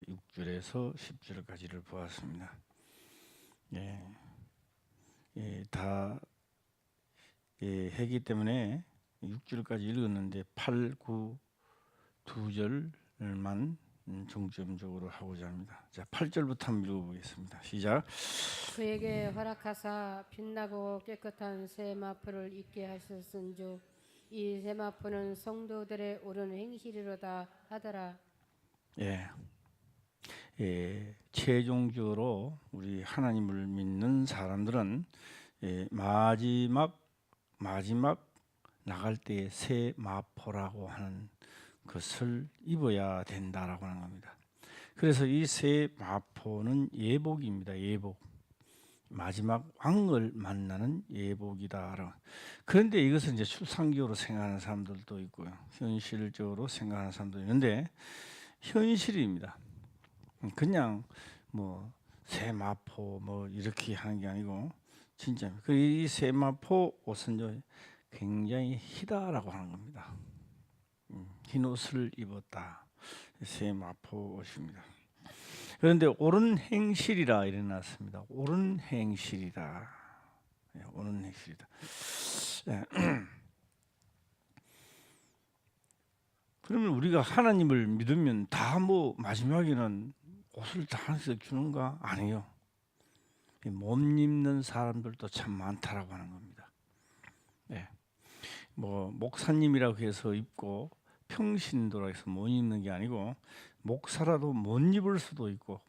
6절에서 10절까지를 보았습니다. 다 했기 때문에 6절까지 읽었는데 8, 9, 2절만 중점적으로 하고자 합니다. 자, 8절부터 한번 읽어보겠습니다. 시작. 그에게 허락하사 빛나고 깨끗한 세마포를 입게 하셨은즉 이 세마포는 성도들의 옳은 행실이로다 하더라. 최종적으로 우리 하나님을 믿는 사람들은 마지막 나갈 때의 새 마포라고 하는 것을 입어야 된다라고 하는 겁니다. 그래서 이 새 마포는 예복입니다. 예복. 마지막 왕을 만나는 예복이다. 그런데 이것은 이제 추상적으로 생각하는 사람들도 있고요, 현실적으로 생각하는 사람도 있는데 현실입니다. 그냥 뭐 세마포 뭐 이렇게 하는 게 아니고 진짜 이 세마포 옷은 굉장히 희다라고 하는 겁니다. 흰 옷을 입었다. 세마포 옷입니다. 그런데 옳은 행실이라 일어났습니다. 옳은 행실이다. 옳은 행실이다. 그러면 우리가 하나님을 믿으면 다 뭐 마지막에는 옷을 다 하나씩 주는가? 아니요. 못 입는 사람들도 참 많다라고 하는 겁니다. 뭐 목사님이라고 해서 입고 평신도라고 해서 못 입는 게 아니고 목사라도 못 입을 수도 있고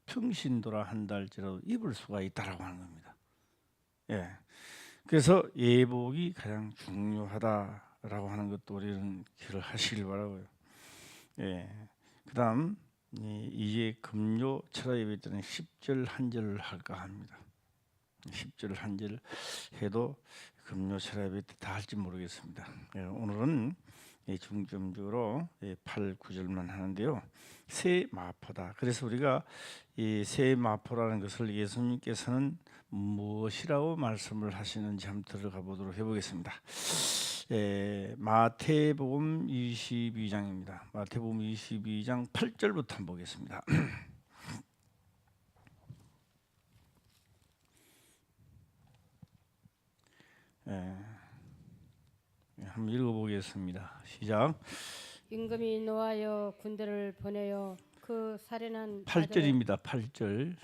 평신도라 한다 할지라도 입을 수가 있다라고 하는 겁니다. 그래서 예복이 가장 중요하다라고 하는 것도 우리는 기를 하시길 바라고요. 그다음 이제 금요 철야 예배 때는 10절 한 절을 할까 합니다. 10절 한 절 해도 금요 철야 예배 때 다 할지 모르겠습니다. 오늘은 중점적으로 8, 9절만 하는데요. 새 마포다. 그래서 우리가 이 새 마포라는 것을 예수님께서는 무엇이라고 말씀을 하시는지 한번 들어가 보도록 해보겠습니다. 마태복음 22장입니다. 마태복음 22장 8절부터 한번 보겠습니다. 한번 읽어보겠습니다. 시작. 임금이 노하여 군대를 보내어 그 살인한 8절입니다. 8절.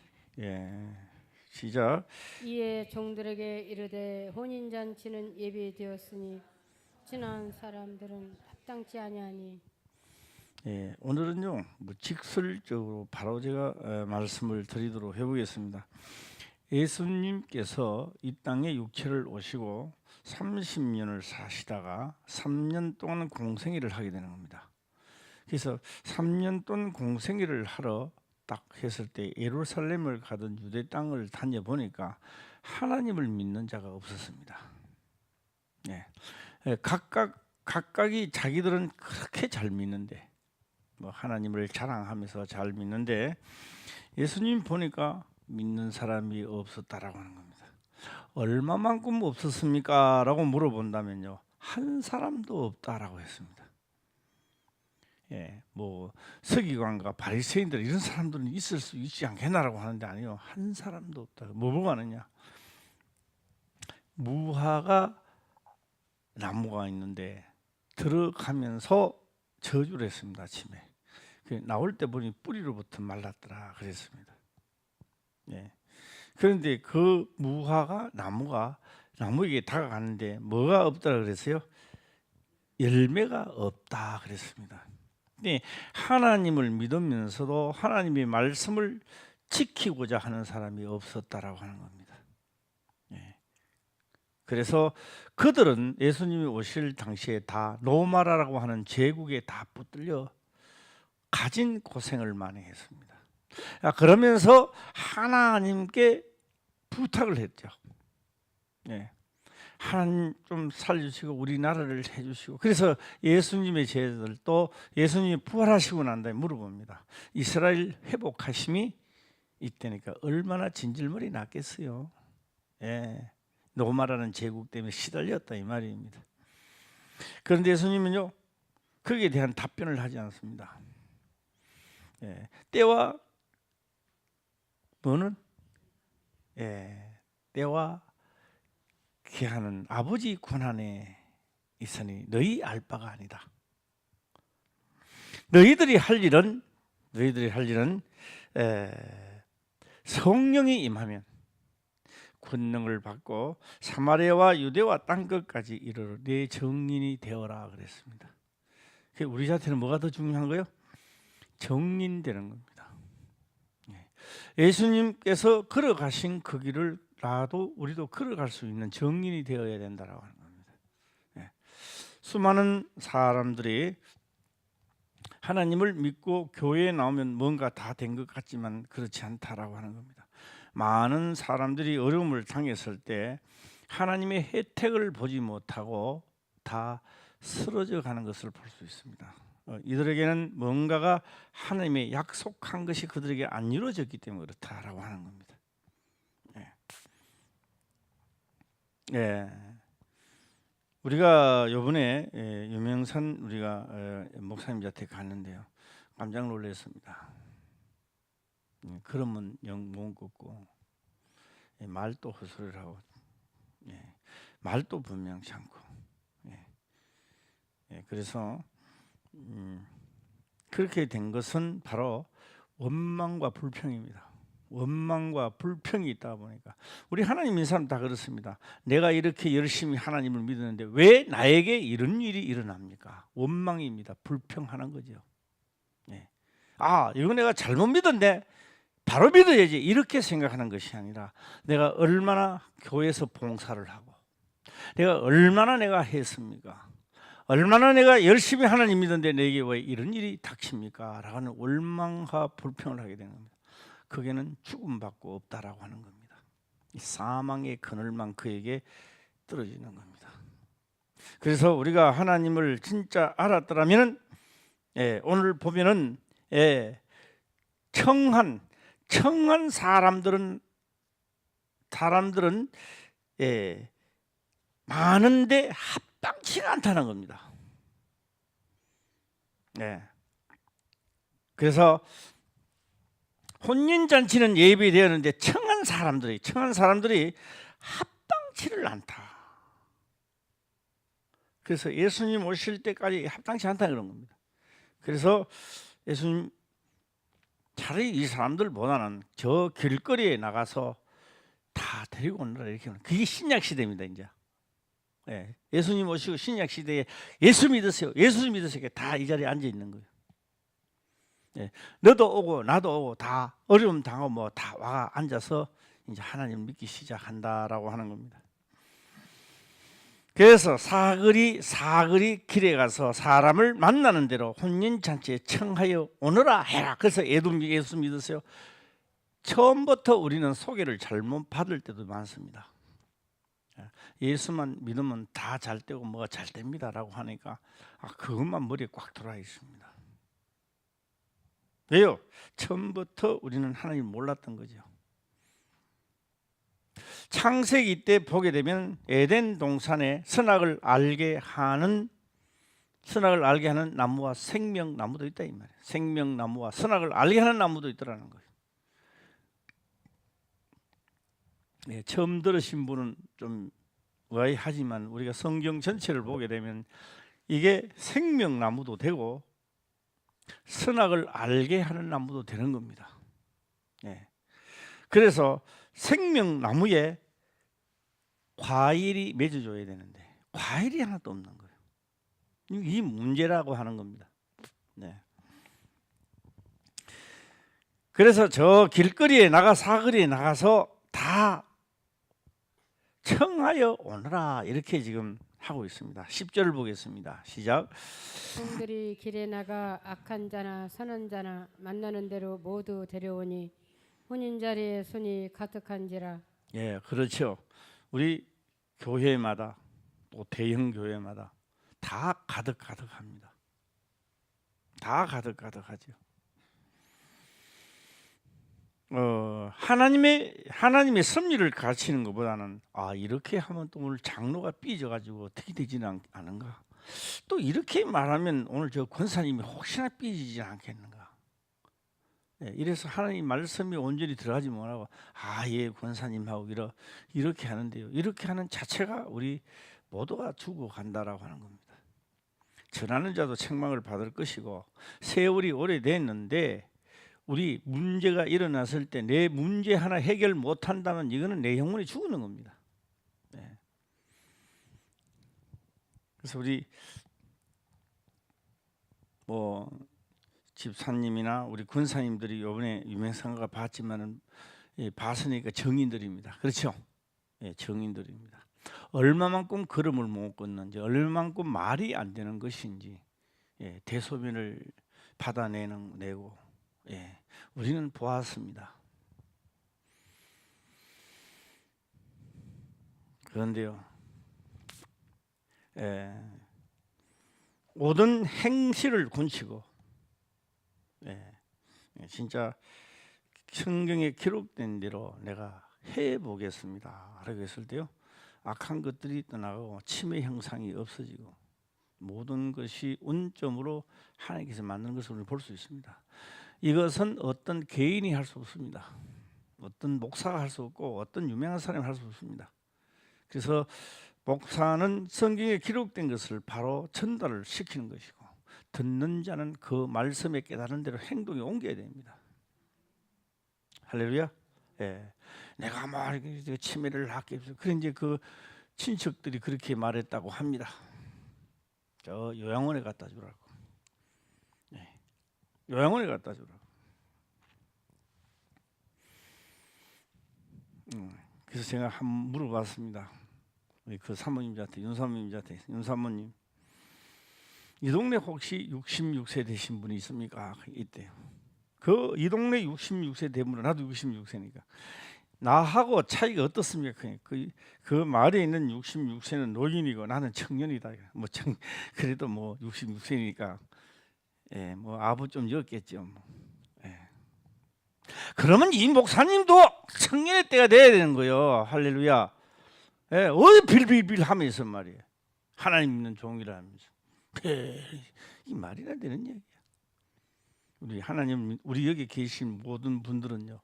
시작. 이에 종들에게 이르되 혼인잔치는 예비되었으니 친한 사람들은 합당치 아니하니. 오늘은요 직설적으로 바로 제가 말씀을 드리도록 해보겠습니다. 예수님께서 이 땅에 육체를 오시고 30년을 사시다가 3년 동안 공생애를 하게 되는 겁니다. 그래서 3년 동안 공생애를 하러 딱 했을 때 예루살렘을 가던 유대 땅을 다녀보니까 하나님을 믿는 자가 없었습니다. 각각이 자기들은 그렇게 잘 믿는데 뭐 하나님을 자랑하면서 잘 믿는데 예수님 보니까 믿는 사람이 없었다라고 하는 겁니다. 얼마만큼 없었습니까? 라고 물어본다면요, 한 사람도 없다라고 했습니다. 뭐 서기관과 바리새인들 이런 사람들은 있을 수 있지 않겠나라고 하는데 아니요, 한 사람도 없다. 뭐 보고 하느냐? 무화과 나무가 있는데 들어가면서 저주를 했습니다. 아침에 나올 때 보니 뿌리로부터 말랐더라 그랬습니다. 그런데 그 무화과 나무에게 다가가는데 뭐가 없더라 그랬어요? 열매가 없다 그랬습니다. 하나님을 믿으면서도 하나님의 말씀을 지키고자 하는 사람이 없었다라고 하는 겁니다. 그래서 그들은 예수님이 오실 당시에 다 로마라고 하는 제국에 다 붙들려 가진 고생을 많이 했습니다. 그러면서 하나님께 부탁을 했죠. 하나님 좀 살려주시고 우리나라를 해주시고. 그래서 예수님의 제자들도 예수님이 부활하시고 난 다음에 물어봅니다. 이스라엘 회복하심이 이때니까 얼마나 진질머리 났겠어요. 로마라는 제국 때문에 시달렸다 이 말입니다. 그런데 예수님은요 거기에 대한 답변을 하지 않습니다. 때와 뭐는 때와 기한은 아버지 권한에 있으니 너희 알 바가 아니다. 너희들이 할 일은 성령이 임하면 권능을 받고 사마리아와 유대와 땅 끝까지 이르러 내 증인이 되어라 그랬습니다. 우리한테는 뭐가 더 중요한 거예요? 증인되는 겁니다. 예수님께서 걸어가신 그 길을 우리도 걸어갈 수 있는 증인이 되어야 된다라고 하는 겁니다. 수많은 사람들이 하나님을 믿고 교회에 나오면 뭔가 다 된 것 같지만 그렇지 않다라고 하는 겁니다. 많은 사람들이 어려움을 당했을 때 하나님의 혜택을 보지 못하고 다 쓰러져 가는 것을 볼 수 있습니다. 이들에게는 뭔가가 하나님의 약속한 것이 그들에게 안 이루어졌기 때문에 그렇다라고 하는 겁니다. 우리가 이번에 유명산 우리가 목사님 곁에 갔는데요, 깜짝 놀랐습니다. 그러면 영 못 걷고 말도 헛소리를 하고 말도 분명치 않고 그래서 그렇게 된 것은 바로 원망과 불평입니다. 원망과 불평이 있다 보니까 우리 하나님 믿는 사람 다 그렇습니다. 내가 이렇게 열심히 하나님을 믿었는데 왜 나에게 이런 일이 일어납니까? 원망입니다. 불평하는 거죠. 이거 내가 잘못 믿었네, 바로 믿어야지, 이렇게 생각하는 것이 아니라 내가 얼마나 교회에서 봉사를 하고 내가 얼마나 내가 했습니까? 얼마나 내가 열심히 하나님 믿었는데 내게 왜 이런 일이 닥칩니까? 라는 원망과 불평을 하게 되는 겁니다. 그게는 죽음받고 없다라고 하는 겁니다. 이 사망의 그늘만 그에게 떨어지는 겁니다. 그래서 우리가 하나님을 진짜 알았더라면 오늘 보면은 청한 사람들은 많은데 합당치가 않다는 겁니다. 그래서 혼인잔치는 예비되었는데 청한 사람들이 합당치를 않다. 그래서 예수님 오실 때까지 합당치 않다 그런 겁니다. 그래서 예수님 차라리 이 사람들보다는 저 길거리에 나가서 다 데리고 오느라 이렇게 하는, 그게 신약 시대입니다. 이제 예수님 오시고 신약 시대에 예수 믿으세요 다 이 자리에 앉아 있는 거예요. 너도 오고 나도 오고 다 어려움 당하고 뭐 다 와 앉아서 이제 하나님 믿기 시작한다라고 하는 겁니다. 그래서 사거리 길에 가서 사람을 만나는 대로 혼인잔치에 청하여 오너라 해라. 그래서 예수 믿으세요. 처음부터 우리는 소개를 잘못 받을 때도 많습니다. 예수만 믿으면 다 잘 되고 뭐가 잘 됩니다라고 하니까 그것만 머리에 꽉 들어와 있습니다. 왜요? 처음부터 우리는 하나님을 몰랐던 거죠. 창세기 때 보게 되면 에덴 동산에 선악을 알게 하는 나무와 생명나무도 있다 이 말이에요. 생명나무와 선악을 알게 하는 나무도 있더라는 거예요. 처음 들으신 분은 좀 의아해하지만 우리가 성경 전체를 보게 되면 이게 생명나무도 되고 선악을 알게 하는 나무도 되는 겁니다. 그래서 생명나무에 과일이 맺어줘야 되는데 과일이 하나도 없는 거예요. 이 문제라고 하는 겁니다. 그래서 저 길거리에 사거리에 나가서 다 청하여 오너라 이렇게 지금 하고 있습니다. 10절을 보겠습니다. 시작. 종들이 길에 나가 악한 자나 선한 자나 만나는 대로 모두 데려오니 혼인자리에 손이 가득한지라. 그렇죠. 우리 교회마다 또 대형 교회마다 다 가득합니다. 다 가득하죠. 하나님의 섭리를 가르치는 것보다는 이렇게 하면 또 오늘 장로가 삐져가지고 어떻게 되지는 않은가, 또 이렇게 말하면 오늘 저 권사님이 혹시나 삐지지 않겠는가, 이래서 하나님 말씀이 온전히 들어가지 못하고 예 권사님하고 이렇게 하는데요. 이렇게 하는 자체가 우리 모두가 죽어간다라고 하는 겁니다. 전하는 자도 책망을 받을 것이고 세월이 오래됐는데 우리 문제가 일어났을 때 내 문제 하나 해결 못한다면 이거는 내 영혼이 죽는 겁니다. 그래서 우리 집사님이나 우리 군사님들이 이번에 유명상가 봤지만은 봤으니까 정인들입니다. 그렇죠? 정인들입니다. 얼마만큼 걸음을 못 걷는지, 얼마만큼 말이 안 되는 것인지 대소변을 받아내고 우리는 보았습니다. 그런데요, 모든 행실을 군치고 진짜 성경에 기록된 대로 내가 해보겠습니다 라고 했을 때요, 악한 것들이 떠나고 치매 형상이 없어지고 모든 것이 운점으로 하나님께서 만드는 것을 볼 수 있습니다. 이것은 어떤 개인이 할 수 없습니다. 어떤 목사가 할 수 없고 어떤 유명한 사람이 할 수 없습니다. 그래서 목사는 성경에 기록된 것을 바로 전달을 시키는 것이고 듣는 자는 그 말씀에 깨달은 대로 행동에 옮겨야 됩니다. 할렐루야. 내가 이렇게 치매를 낳게 해서 그래 이제 그 친척들이 그렇게 말했다고 합니다. 저 요양원에 갖다 주라고. 요양원에 갖다 주라고. 그래서 제가 한번 물어봤습니다. 그 사모님한테, 윤사모님, 이 동네 혹시 66세 되신 분이 있습니까? 있대요. 이 동네 66세 된 분은 나도 66세니까 나하고 차이가 어떻습니까? 그 말에 있는 66세는 노인이고 나는 청년이다. 그래도 66세니까 아부 좀 였겠죠. 그러면 이 목사님도 청년의 때가 돼야 되는 거예요. 할렐루야. 어디 빌빌빌 하면서 말이에요. 하나님 믿는 종이라면서. 이 말이나 되는 얘기야. 우리 여기 계신 모든 분들은요,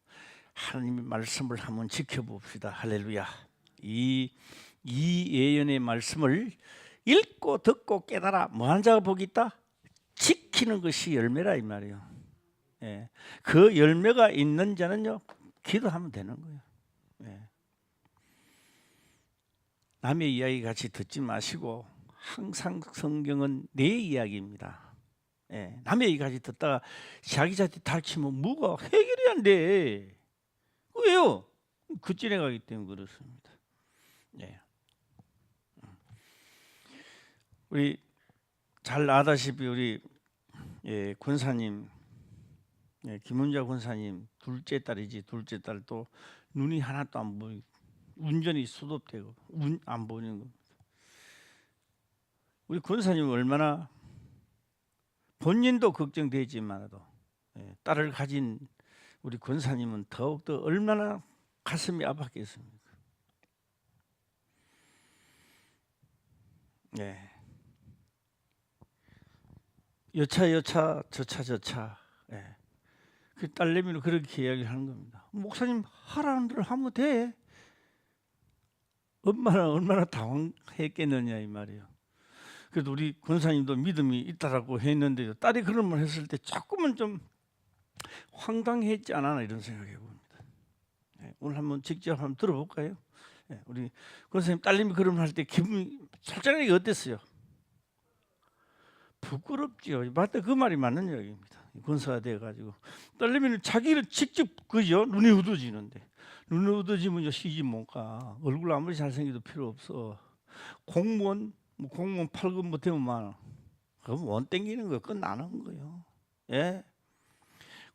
하나님의 말씀을 한번 지켜봅시다. 할렐루야. 이 예언의 말씀을 읽고 듣고 깨달아 뭐한 자가 복이 있다? 지키는 것이 열매라 이 말이에요. 그 열매가 있는 자는요, 기도하면 되는 거예요. 남의 이야기 같이 듣지 마시고 항상 성경은 내 이야기입니다. 남의 얘기 같이 듣다가 자기 자체 닥치면 뭐가 해결이 안 돼. 왜요? 그 지나가기 때문에 그렇습니다. 우리 잘 아다시피 우리 군사님, 김은자 군사님 둘째 딸이지. 둘째 딸도 눈이 하나도 안 보이고 운전이 수dob되고 안 보이는 겁니다. 우리 군사님 얼마나 본인도 걱정되지만도 딸을 가진 우리 군사님은 더욱더 얼마나 가슴이 아팠겠습니까? 여차 저차 그 딸내미는 그렇게 이야기하는 겁니다. 목사님 하라는 대로 하면 돼. 엄마는 얼마나 당황했겠느냐 이 말이에요. 그래도 우리 권사님도 믿음이 있다라고 했는데요, 딸이 그런 말 했을 때 조금은 좀 황당했지 않았나 이런 생각해 봅니다. 오늘 한번 직접 한번 들어볼까요? 우리 권사님 딸님이 그런 말 할 때 기분이 솔직하게 어땠어요? 부끄럽지요. 맞다, 그 말이 맞는 이야기입니다. 권사가 돼가지고 딸내미는 자기를 직접 그죠? 눈이 어두워지는데 눈이 어두워지면 시집 못 가. 얼굴 아무리 잘생겨도 필요 없어. 공무원 8급 못하면 많아. 그럼 못 땡기는 거예요. 끝나는 거예요.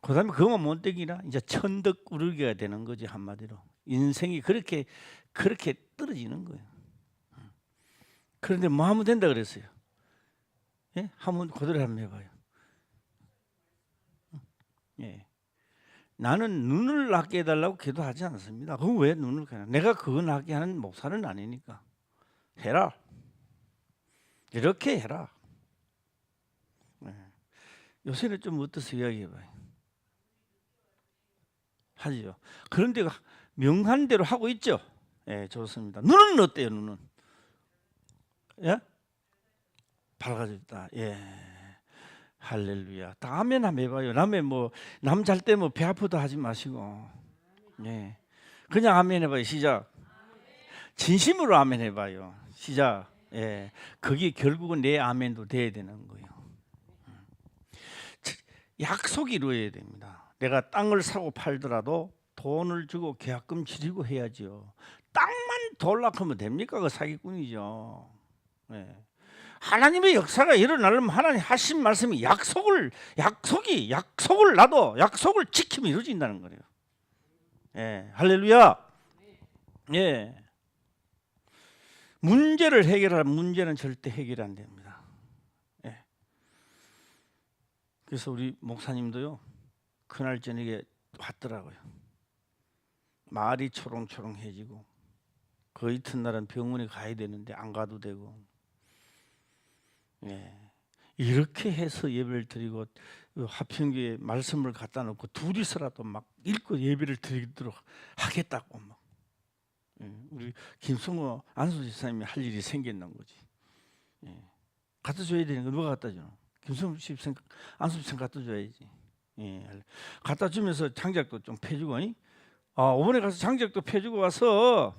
그다음에 그거만 못 땡기나 이제 천덕꾸러기가 되는 거지. 한마디로 인생이 그렇게 떨어지는 거예요. 그런데 뭐 하면 된다 그랬어요? 한번 그대로 한번 해봐요. 나는 눈을 낫게 해달라고 기도하지 않습니다. 그럼 왜 눈을 가냐? 내가 그거 낫게 하는 목사는 아니니까 해라. 이렇게 해라. 요새는 좀 어떠세요? 이야기해봐요. 하지요. 그런데 명한 대로 하고 있죠. 예, 좋습니다. 눈은 어때요? 눈은 예? 밝아졌다. 예, 할렐루야. 다 아멘 한번 해봐요. 남의 뭐 남 잘 때 뭐 배 아프다 하지 마시고, 예, 그냥 아멘 해봐요. 시작. 진심으로 아멘 해봐요. 시작. 예, 그게 결국은 내 아멘도 돼야 되는 거예요. 약속이 이루어야 됩니다. 내가 땅을 사고 팔더라도 돈을 주고 계약금 치르고 해야죠. 땅만 돌락하면 됩니까? 그 사기꾼이죠. 예. 하나님의 역사가 일어나려면 하나님 하신 말씀이 약속을 나도 약속을 지키면 이루어진다는 거예요. 예, 할렐루야. 예. 문제를 해결하면 문제는 절대 해결 안 됩니다. 예. 그래서 우리 목사님도요, 그날 저녁에 왔더라고요. 말이 초롱초롱해지고, 그 이튿날은 병원에 가야 되는데 안 가도 되고, 예, 이렇게 해서 예배를 드리고 화평교에 말씀을 갖다 놓고 둘이서라도 막 읽고 예배를 드리도록 하겠다고 막, 예, 우리 김성호 안수 집사님이 할 일이 생겼는 거지. 예, 갖다 줘야 되는 거 누가 갖다 주나? 김성호 집사, 안수 집사 갖다 줘야지. 예, 갖다 주면서 장작도 좀 펴주고, 이번에 가서 장작도 펴주고 와서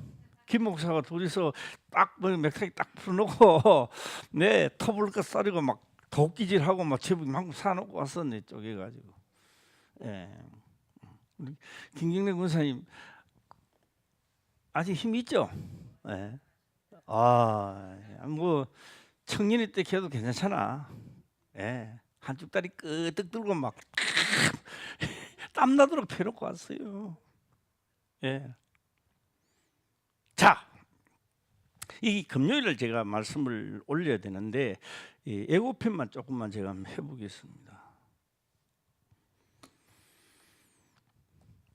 김 목사가 둘이서 딱 맥타기 딱 풀어놓고 네 터블 거 썰이고 막 도끼질하고 막 제복 막 사놓고 왔었네 쪼개가지고. 예, 우리 김경래 군사님 아직 힘 있죠? 예. 뭐 청년이 때 걔도 괜찮잖아. 예, 한쪽 다리 끄덕 들고 막 땀나도록 펴놓고 왔어요. 예. 자, 이 금요일을 제가 말씀을 올려야 되는데 이 예고편만 조금만 제가 한번 해보겠습니다.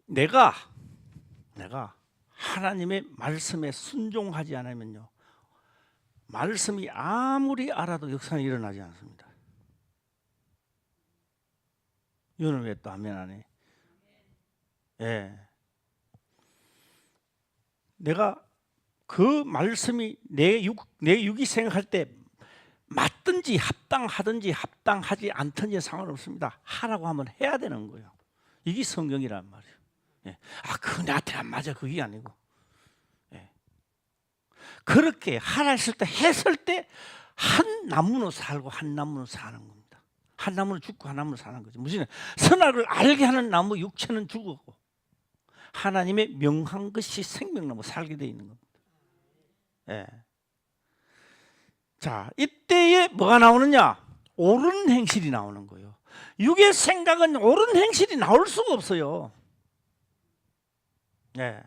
내가 하나님의 말씀에 순종하지 않으면요, 말씀이 아무리 알아도 역사는 일어나지 않습니다. 이거는 왜 또 아멘 안 해? 예. 내가 그 말씀이 내 육이 생각할 때 맞든지 합당하지 않든지 상관없습니다. 하라고 하면 해야 되는 거예요. 이게 성경이란 말이에요. 예. 그거 나한테 안 맞아. 그게 아니고. 예. 그렇게 하라 했을 때 한 나무는 살고 한 나무는 사는 겁니다. 한 나무는 죽고 한 나무는 사는 거죠. 무슨 선악을 알게 하는 나무 육체는 죽었고 하나님의 명한 것이 생명나무 살게 되어 있는 겁니다. 예. 자, 이때에 뭐가 나오느냐? 옳은 행실이 나오는 거예요. 육의 생각은 옳은 행실이 나올 수가 없어요. 예.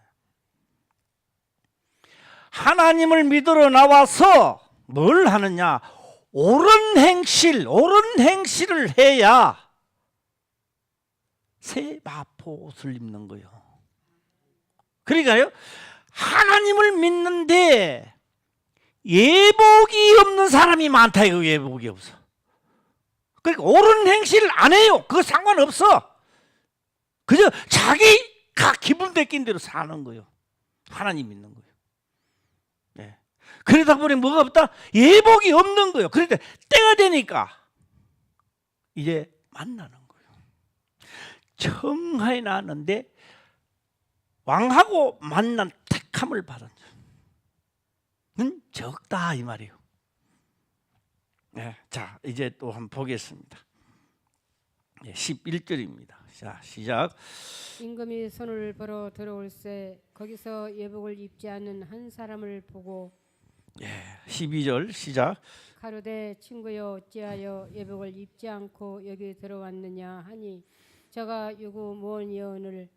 하나님을 믿으러 나와서 뭘 하느냐? 옳은 행실을 해야 새 마포옷을 입는 거예요. 그러니까요, 하나님을 믿는데 예복이 없는 사람이 많다. 이거 예복이 없어. 그러니까 옳은 행실을 안 해요. 그거 상관없어. 그저 자기가 기분 뺏긴 대로 사는 거예요. 하나님 믿는 거예요. 네. 그러다 보니 뭐가 없다? 예복이 없는 거예요. 그런데 때가 되니까 이제 만나는 거예요. 청하에 나왔는데 왕하고 만난 택함을 받은 자는 적다 이 말이에요. 네, 자 이제 또 한번 보겠습니다. 11절입니다. 자 시작. 임금이 손을 벌어 들어올세 거기서 예복을 입지 않는 한 사람을 보고 12절 시작. 가로되 친구여 어찌하여 예복을 입지 않고 여기 들어왔느냐 하니 저가 유구무원이언을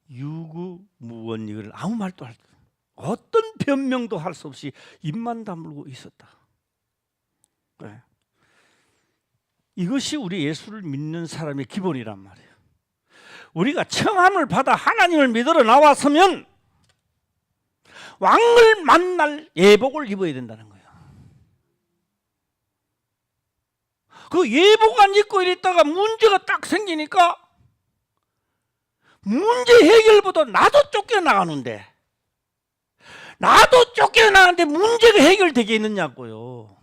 유구무원이언을 아무 말도 할 수 없어요. 어떤 변명도 할 수 없이 입만 다물고 있었다. 네. 이것이 우리 예수를 믿는 사람의 기본이란 말이에요. 우리가 청함을 받아 하나님을 믿으러 나왔으면 왕을 만날 예복을 입어야 된다는 거예요. 그 예복 안 입고 이랬다가 문제가 딱 생기니까 문제 해결보다 나도 쫓겨나가는데 문제가 해결되겠느냐고요.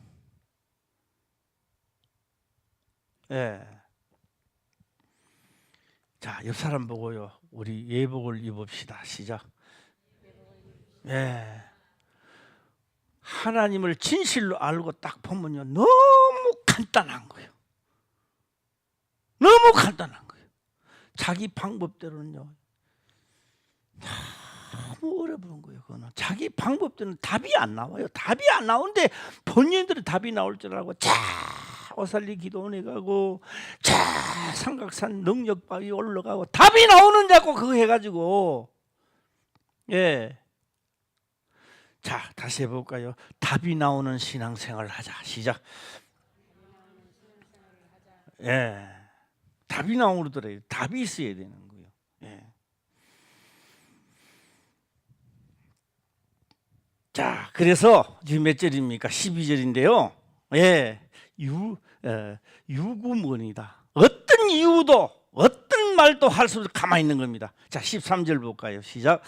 예. 자, 옆 사람 보고요. 우리 예복을 입읍시다. 시작. 예. 하나님을 진실로 알고 딱 보면요. 너무 간단한 거예요. 너무 간단한 거예요. 자기 방법대로는요. 너무 어려운 거예요. 그거는 자기 방법대로는 답이 안 나와요. 답이 안 나오는데 본인들은 답이 나올 줄 알고 자 오살리 기도원에 가고 자 삼각산 능력바위 올라가고 답이 나오는 자고 그거 해가지고 예. 자 다시 해볼까요? 답이 나오는 신앙생활을 하자. 시작. 예. 답이 나오더래요. 답이 있어야 되는 거예요. 예. 자, 그래서 지금 몇 절입니까? 12절인데요. 예. 유구문이다. 어떤 이유도 어떤 말도 할 수 없이 가만히 있는 겁니다. 자, 13절 볼까요? 시작.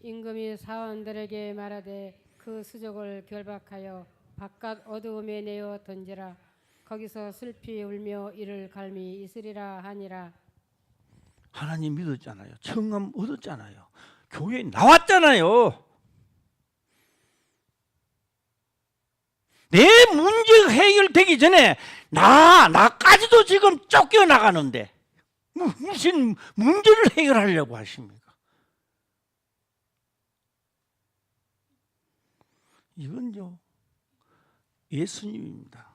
임금이 사원들에게 말하되 그 수족을 결박하여 바깥 어두움에 내어 던지라. 거기서 슬피 울며 이를 갈미 있으리라 하니라. 하나님 믿었잖아요. 청함 얻었잖아요. 교회에 나왔잖아요. 내 문제가 해결되기 전에 나까지도 지금 쫓겨나가는데 무슨 문제를 해결하려고 하십니까? 이건요 예수님입니다.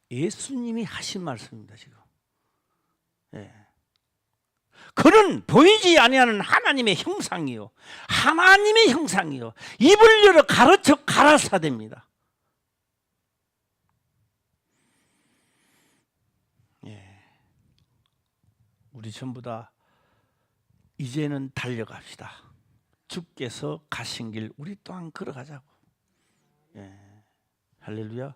예수님이 하신 말씀입니다. 지금 예. 그는 보이지 아니하는 하나님의 형상이요 하나님의 형상이요 입을 열어 가르쳐 가라사대입니다. 우리 전부 다 이제는 달려갑시다. 주께서 가신 길 우리 또한 걸어가자고. 예. 할렐루야.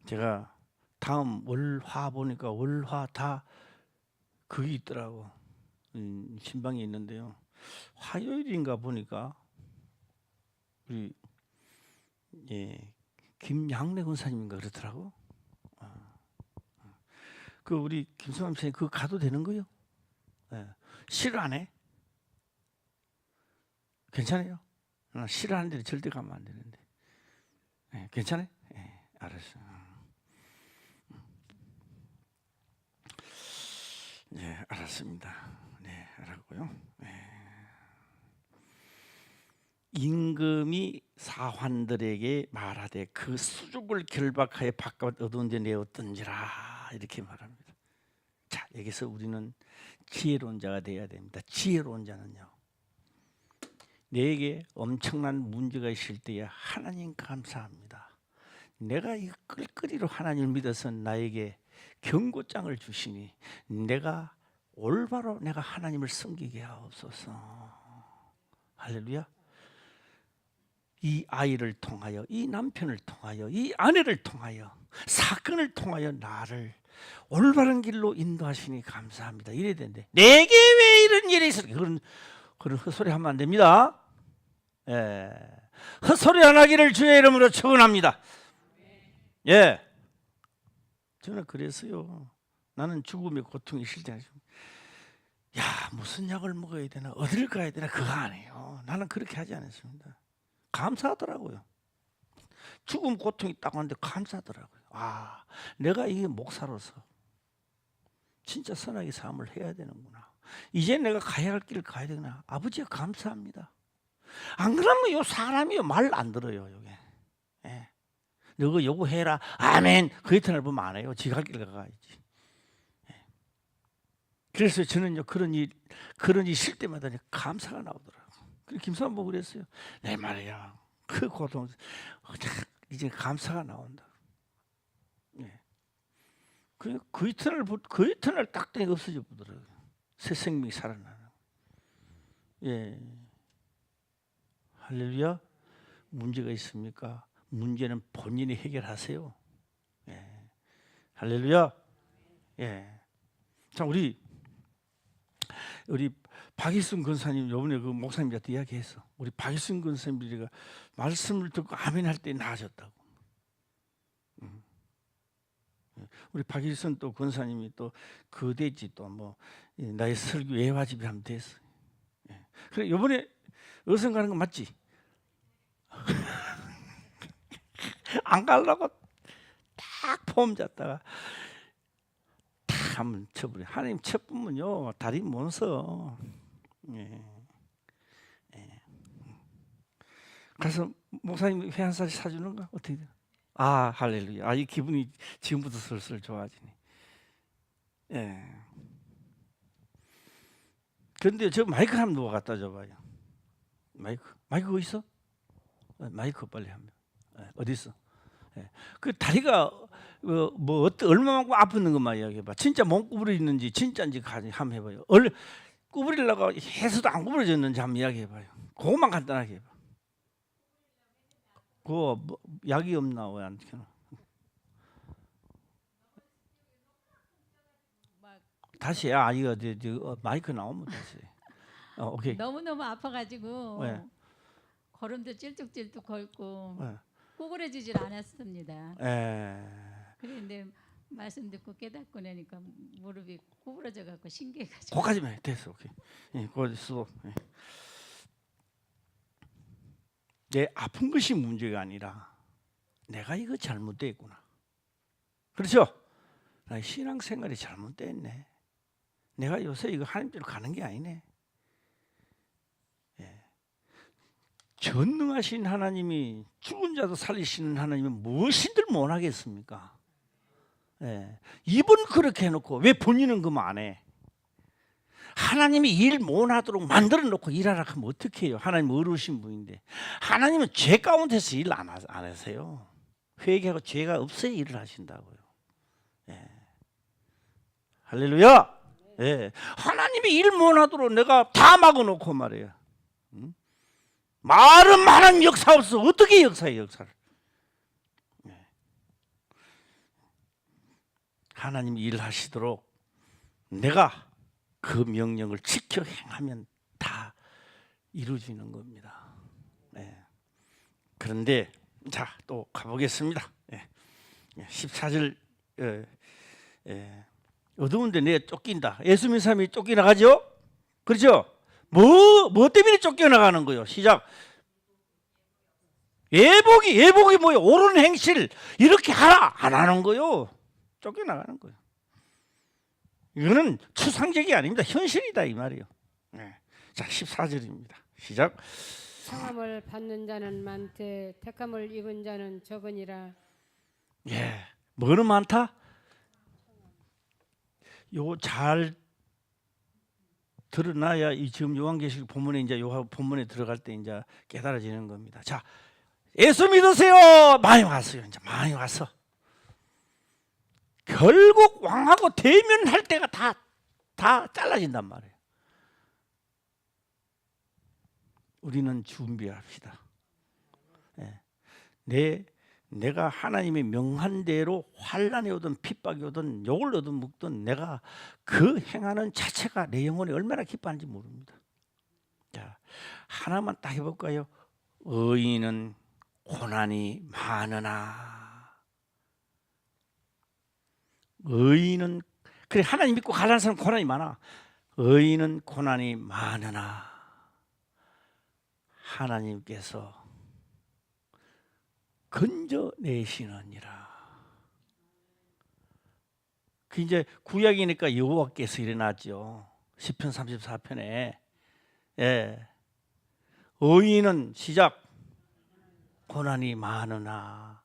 제가 다음 월화 보니까 월화 다 그게 있더라고. 신방에 있는데요. 화요일인가 보니까 우리 김양래 권사님인가 그렇더라고. 그 우리 김성환 선생님 그거 가도 되는 거요? 예. 싫어하네? 괜찮아요? 싫어하는 데는 절대 가면 안 되는데. 예, 괜찮아요? 예, 알았어. 네, 알았습니다. 네, 알았고요. 네. 임금이 사환들에게 말하되 그 수족을 결박하여 바깥 어두운 데 내어 던지라 이렇게 말합니다. 자, 여기서 우리는 지혜로운 자가 되어야 됩니다. 지혜로운 자는요. 내게 엄청난 문제가 있을 때에 하나님 감사합니다. 내가 이 끌끌이로 하나님을 믿어서 나에게 경고장을 주시니 내가 올바로 내가 하나님을 섬기게 하옵소서. 할렐루야. 이 아이를 통하여 이 남편을 통하여 이 아내를 통하여 사건을 통하여 나를 올바른 길로 인도하시니 감사합니다. 이래야 되는데 내게 왜 이런 일이 있을까? 그런 헛소리 하면 안 됩니다. 예. 헛소리 안 하기를 주의 이름으로 축원합니다. 예. 저는 그랬어요. 나는 죽음의 고통이 있을 때 야 무슨 약을 먹어야 되나 어딜 가야 되나 그거 아니에요. 나는 그렇게 하지 않았습니다. 감사하더라고요. 죽음 고통이 딱 왔는데 감사하더라고요. 아, 내가 이게 목사로서 진짜 선하게 삶을 해야 되는구나. 이제 내가 가야 할 길을 가야 되구나. 아버지가 감사합니다. 안 그러면 요 사람이요 말 안 들어요. 요게. 예. 너가 요구해라. 아멘. 그 이튿날 보면 안 해요. 지가 할 길 가야지. 예. 그래서 저는요 그런 일 있을 때마다 감사가 나오더라고요. 김사람 보고 그랬어요. 내 말이야. 그 고통 이제 감사가 나온다. 예. 그 이튿날 딱딱 없어져 보더라고요. 새 생명이 살아나는. 예. 할렐루야. 문제가 있습니까? 문제는 본인이 해결하세요. 예. 할렐루야. 예. 자, 우리 박일순 권사님 요번에 그 목사님한테 이야기했어. 우리 박일순 권사님들이가 말씀을 듣고 아멘 할 때 나아졌다고. 우리 박일순 또 권사님이 또 그대지 또 뭐 나의 설교 예화집이 하면 됐어. 그래 요번에 어선 가는 거 맞지? 안 가려고 딱 폼 잡다가 탁 한번 쳐버려. 하나님 쳐보면요 다리 못 서. 그래서 목사님 회 한 살 사주는가 어떻게 돼? 아 할렐루야. 이 기분이 지금부터 슬슬 좋아지네. 그런데 저 마이크 한번 누가 갖다 줘봐요. 마이크 어디 있어? 마이크 빨리 하면 어디 있어? 그 다리가 뭐 얼마만큼 아픈 것만 이야기해봐. 진짜 몸 구부러지는지 진짜인지 한번 해봐요. 구부리려고 해서도 안 구부러졌는지 한번 이야기해봐요. 그것만 간단하게 해봐. 그거 뭐 약이 없나 왜 안 켜나? 다시 이거 마이크 나오면 다시. 오케이. 너무너무 아파가지고 네. 걸음도 찔뚝찔뚝 걸고 네. 구부러지질 않았습니다. 그런데 말씀 듣고 깨닫고 나니까 무릎이 구부러져 갖고 신기해가지고. 거기까지만 해. 됐어. 오케이. 거기서 내 아픈 것이 문제가 아니라 내가 이거 잘못됐구나. 그렇죠? 나 신앙생활이 잘못됐네. 내가 요새 이거 하나님께로 가는 게 아니네. 전능하신 하나님이 죽은 자도 살리시는 하나님이 무엇인들 못하겠습니까? 입은 그렇게 해놓고 왜 본인은 그만 안 해? 하나님이 일 못하도록 만들어 놓고 일하라 하면 어떻게 해요? 하나님 어려우신 분인데. 하나님은 죄 가운데서 일 안 하세요. 회개하고 죄가 없어야 일을 하신다고요. 할렐루야. 하나님이 일 못하도록 내가 다 막아놓고 말이에요. 말은 많은 역사 없어. 어떻게 역사해 역사를? 하나님이 일하시도록 내가 그 명령을 지켜 행하면 다 이루어지는 겁니다. 그런데 자, 또 가보겠습니다. 14절 어두운데 내 쫓긴다. 예수 믿는 사람이 쫓겨나가죠? 그렇죠? 뭐 때문에 쫓겨나가는 거예요? 시작. 예복이 뭐예요? 옳은 행실 이렇게 하라 안 하는 거요. 쫓겨나가는 거예요. 이거는 추상적이 아닙니다. 현실이다 이 말이에요. 자 14절입니다. 시작. 상함을 받는 자는 많되 택함을 입은 자는 적으니라. 뭐는 많다? 요 잘 드러나야 이 지금 요한계시록 본문에 이제 요 본문에 들어갈 때 이제 깨달아지는 겁니다. 자, 예수 믿으세요. 많이 왔어요. 이제 많이 왔어. 결국 왕하고 대면할 때가 다 잘라진단 말이에요. 우리는 준비합시다. 내가 하나님의 명한 대로 환난이 오든 핍박이 오든 욕을 얻든 묵든 내가 그 행하는 자체가 내 영혼이 얼마나 기뻐하는지 모릅니다. 자, 하나만 딱 해볼까요? 의인은 고난이 많으나. 의인은 그래 하나님 믿고 가라는 사람 고난이 많아. 의인은 고난이 많으나 하나님께서 건져내시느니라. 그 이제 구약이니까 여호와께서 일어났죠. 시편 34편에 의인은 시작 고난이 많으나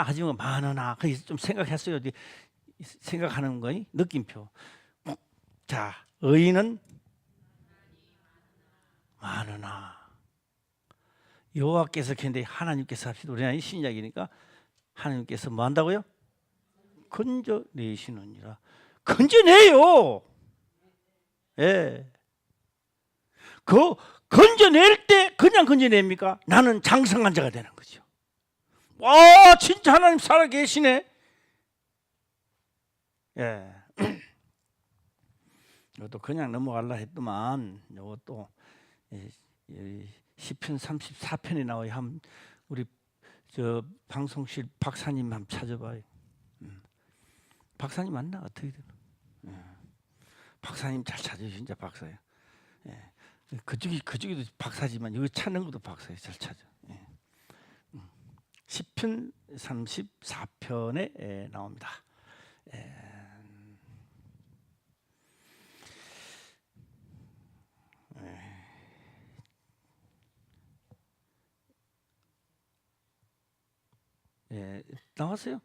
하지만 많으나 그래서 좀 생각했어요. 생각하는 거니 느낌표. 자, 의인은 많으나 여호와께서 근데 하나님께서 합시다. 우리는 신약이니까 하나님께서 뭐 한다고요? 건져내시느니라. 건져내요. 그 건져낼 때 그냥 건져냅니까? 나는 장성한 자가 되는 거죠. 와, 진짜 하나님 살아계시네. 이것도 그냥 넘어갈라 했더만 이것도 시편 34편이 나와요. 우리 저 방송실 박사님 한번 찾아봐요. 박사님 맞나 어떻게 되나? 박사님 잘 찾아요, 진짜 박사예요. 예. 그쪽에도 박사지만 여기 찾는 것도 박사예요, 잘 찾아. 예. 시편 34편에 나옵니다. 나왔어요.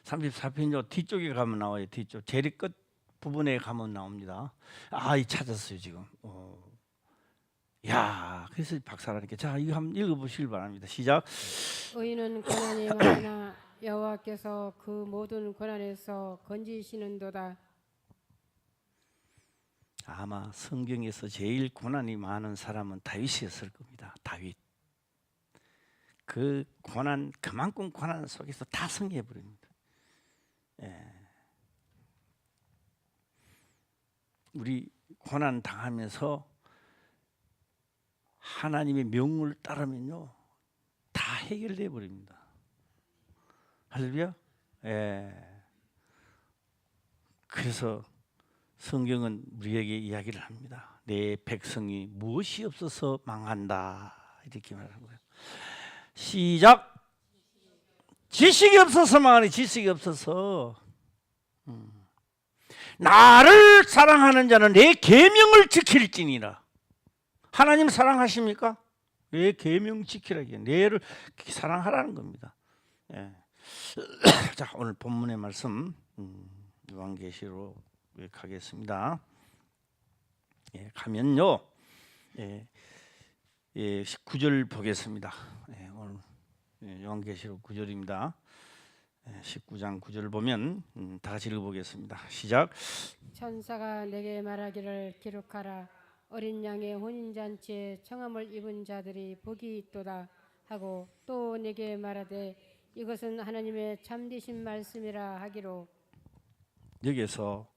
34편요 뒤쪽에 가면 나와요. 뒤쪽 제리 끝 부분에 가면 나옵니다. 이 찾았어요 지금. 야, 그래서 박사라니까. 자, 이거 한번 읽어보시길 바랍니다. 시작. 의인은 고난이 많으나 여호와께서 그 모든 고난에서 건지시는도다. 아마 성경에서 제일 고난이 많은 사람은 다윗이었을 겁니다. 다윗. 그 고난, 그만큼 고난 속에서 다 승리해 버립니다. 우리 고난 당하면서 하나님의 명령을 따르면요 다 해결돼 버립니다. 할렐루야. 그래서 성경은 우리에게 이야기를 합니다. 내 백성이 무엇이 없어서 망한다 이렇게 말하는 거예요. 시작. 지식이 없어서 망하니 지식이 없어서. 나를 사랑하는 자는 내 계명을 지킬지니라. 하나님 사랑하십니까? 내 계명 지키라. 내를 사랑하라는 겁니다. 자, 오늘 본문의 말씀 요한계시록 가겠습니다. 가면요 19절 보겠습니다. 오늘 요한계시록 9절입니다. 19장 9절 보면 다 같이 읽어보겠습니다. 시작. 천사가 내게 말하기를 기록하라. 어린 양의 혼인잔치에 청함을 입은 자들이 복이 있도다 하고 또 내게 말하되 이것은 하나님의 참되신 말씀이라 하기로. 여기에서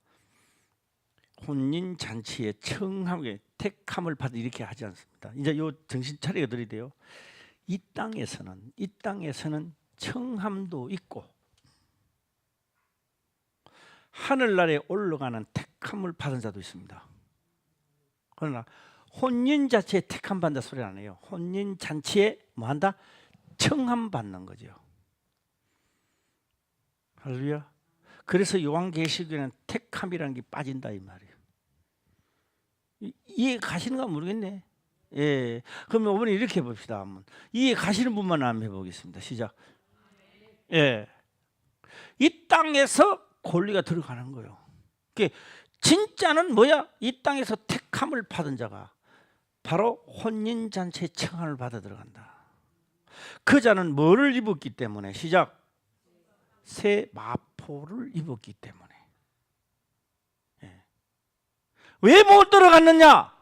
혼인 잔치에 청함에 택함을 받아 이렇게 하지 않습니다. 이제 요 정신 차리게 드려야 돼요. 이 땅에서는 청함도 있고 하늘나라에 올라가는 택함을 받은 자도 있습니다. 그러나 혼인 잔치에 택함 받는다 소리 안 해요. 혼인 잔치에 뭐 한다? 청함 받는 거죠. 할렐루야. 그래서 요한계시록에는 택함이라는 게 빠진다 이 말이에요. 이해 가시는가 모르겠네. 그러면 이번에 이렇게 해봅시다. 한번 이해 가시는 분만 한번 해보겠습니다. 시작. 이 땅에서 권리가 들어가는 거예요. 진짜는 뭐야? 이 땅에서 택함을 받은 자가 바로 혼인잔치의 청함을 받아 들어간다. 그 자는 뭐를 입었기 때문에? 시작. 새 마포를 입었기 때문에. 왜 못 들어갔느냐?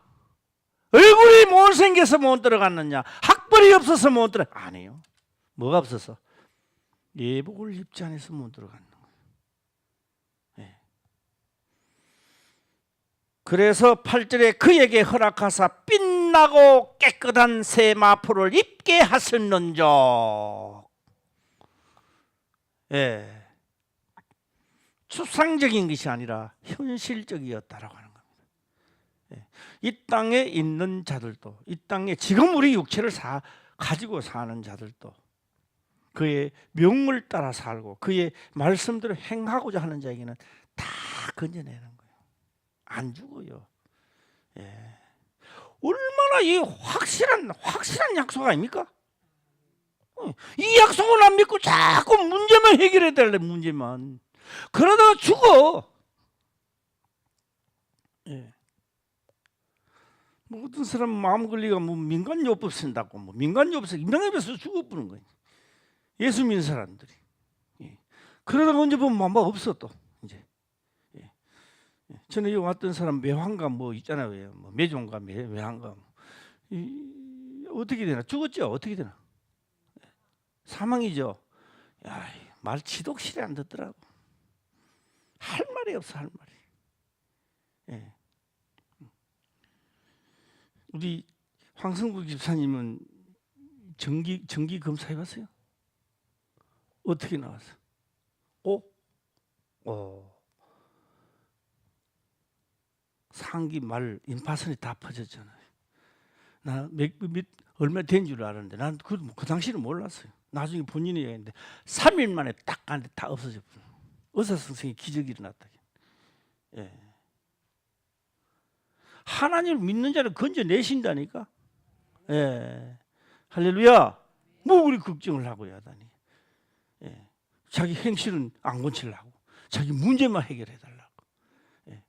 얼굴이 못생겨서 못 들어갔느냐? 학벌이 없어서 못 들어? 아니에요. 뭐가 없어서? 예복을 입지 않아서 못 들어갔는 거예요. 그래서 8절에 그에게 허락하사 빛나고 깨끗한 새 마포를 입게 하셨는즉. 추상적인 것이 아니라 현실적이었다라고 하는 겁니다. 이 땅에 있는 자들도, 이 땅에 지금 우리 육체를 가지고 사는 자들도 그의 명을 따라 살고 그의 말씀대로 행하고자 하는 자에게는 다 건져내는 거예요. 안 죽어요. 얼마나 이 확실한 약속 아닙니까? 이 약속을 안 믿고 자꾸 문제만 해결해 달래. 문제만. 그러다가 죽어. 뭐 어떤 사람 마음 권리가 민간요법 쓴다고 민간요법 써 임당협에서 죽어버리는 거예요. 예수 믿는 사람들이. 그러다가 언제 보면 없어 또 이제. 전에 여기 왔던 사람 매환가 있잖아요. 매종가 매환가 어떻게 되나? 죽었죠? 어떻게 되나? 사망이죠. 말 지독실에 안 듣더라고. 할 말이 없어, 할 말이. 예. 우리 황성국 집사님은 정기 검사 해봤어요? 어떻게 나왔어? 상기 말 임파선이 다 퍼졌잖아요. 나 얼마 된 줄 알았는데 난 그 당시는 몰랐어요. 나중에 본인이 얘기했는데 3일 만에 딱 갔는데 다 없어졌구나. 의사선생이 기적이 일어났다. 예. 하나님을 믿는 자를 건져내신다니까. 예. 할렐루야. 뭐 우리 걱정을 하고 야다니. 예. 자기 행실은 안 고치려고. 자기 문제만 해결해 달라고. 예.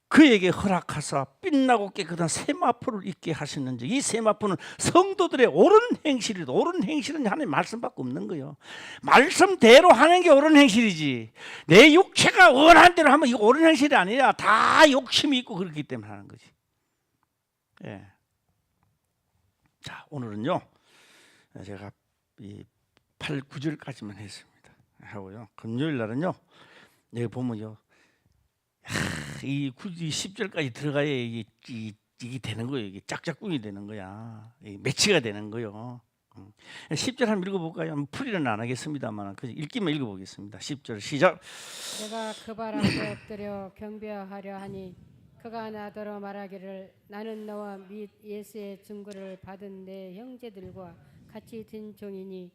그에게 허락하사 빛나고 깨끗한 세마포를 입게 하셨는지, 이 세마포는 성도들의 옳은 행실이다. 옳은 행실은 하나님 말씀밖에 없는 거예요. 말씀대로 하는 게 옳은 행실이지, 내 육체가 원하는 대로 하면 이거 옳은 행실이 아니라 다 욕심이 있고 그렇기 때문에 하는 거지. 예. 자, 오늘은요 제가 이 8, 9절까지만 했습니다. 하고요, 금요일 날은요 여기 보면요, 이 10절까지 들어가야 이게 되는 거예요. 이게 짝짝꿍이 되는 거야. 매치가 되는 거예요. 10절 한번 읽어볼까요? 풀이는 안 하겠습니다만 읽기만 읽어보겠습니다. 10절 시작. 내가 그 발 앞에 엎드려 경배하려 하니 그가 나더러 말하기를 나는 너와 및 예수의 증거를 받은 내 형제들과 같이 든 종이니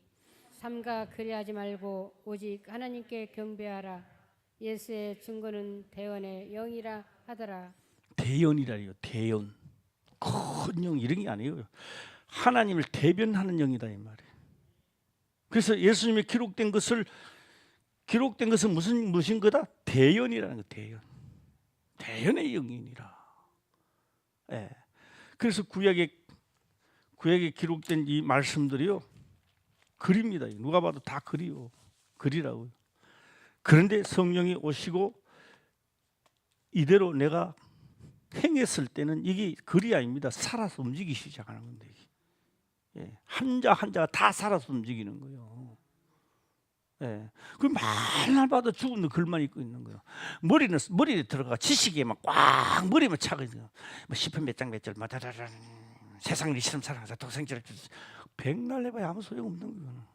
삼가 그리하지 말고 오직 하나님께 경배하라. 예수의 증거는 대언의 영이라 하더라. 대언이라요. 대언. 큰 영 이런 게 아니에요. 하나님을 대변하는 영이다 이 말이에요. 그래서 예수님이 기록된 것은 무슨 거다? 대언이라는 거. 대언의 영이니라. 예. 그래서 구약에 기록된 이 말씀들이요, 글입니다. 누가 봐도 다 글이라고요. 그런데 성령이 오시고 이대로 내가 행했을 때는 이게 글이 아닙니다. 살아서 움직이기 시작하는 건데, 예. 한자 한자가 다 살아서 움직이는 거예요. 예. 그 맨날 봐도 죽은 글만 읽고 있는 거예요. 머리에 들어가 지식에 막 꽉 머리만 차고 있어요. 뭐 시편 몇 장 몇 절 마다라란 세상 리시름 사랑하자 독생자를 백날 해봐야 아무 소용 없는 거예요.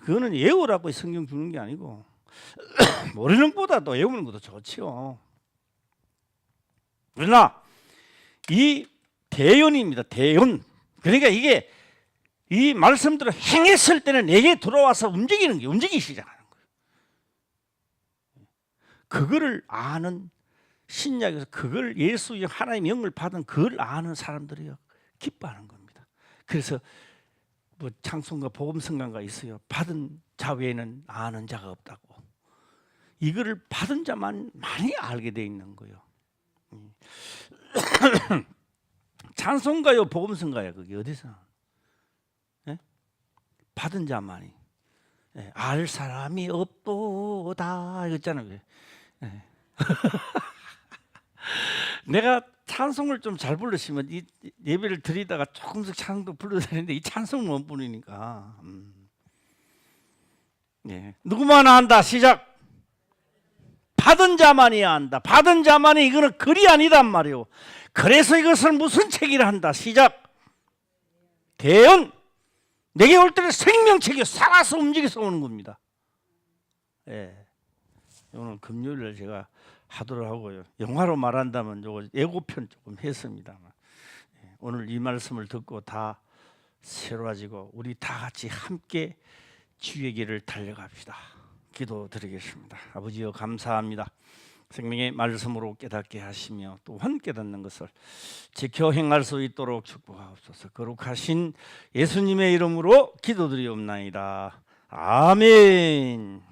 그거는 외우라고 성경 주는 게 아니고 모르는 것보다도 외우는 것도 좋지요. 그러나 이 대언입니다. 대언. 그러니까 이게 이 말씀대로 행했을 때는 내게 들어와서 움직이기 시작하는 거예요. 그거를 아는, 신약에서 그걸 예수의 하나님 영을 받은 그걸 아는 사람들이요 기뻐하는 겁니다. 그래서 뭐 찬송가 복음성가가 있어요. 받은 자 외에는 아는 자가 없다고. 이거를 받은 자만 많이 알게 돼 있는 거예요. 찬송가요, 복음성가요, 그게 어디서? 예? 받은 자만이. 예. 알 사람이 없도다 이거잖아요. 예. 내가 찬송을 좀 잘 불렀으면 이 예배를 드리다가 조금씩 찬송도 불러야 되는데 이 찬송을 못 부르니까. 예. 누구만 안다. 시작. 받은 자만이 안다. 받은 자만이. 이거는 글이 아니단 말이에요. 그래서 이것을 무슨 책이라 한다. 시작. 대언. 내게 올 때는 생명책이 살아서 움직여서 오는 겁니다. 예. 오늘 금요일에 제가 하도록 하고요. 영화로 말한다면 요거 예고편 조금 했습니다만, 예. 오늘 이 말씀을 듣고 다 새로워지고 우리 다 같이 함께 주의 길을 달려갑시다. 기도드리겠습니다. 아버지여 감사합니다. 생명의 말씀으로 깨닫게 하시며 또한 깨닫는 것을 지켜 행할 수 있도록 축복하옵소서. 거룩하신 예수님의 이름으로 기도드리옵나이다. 아멘.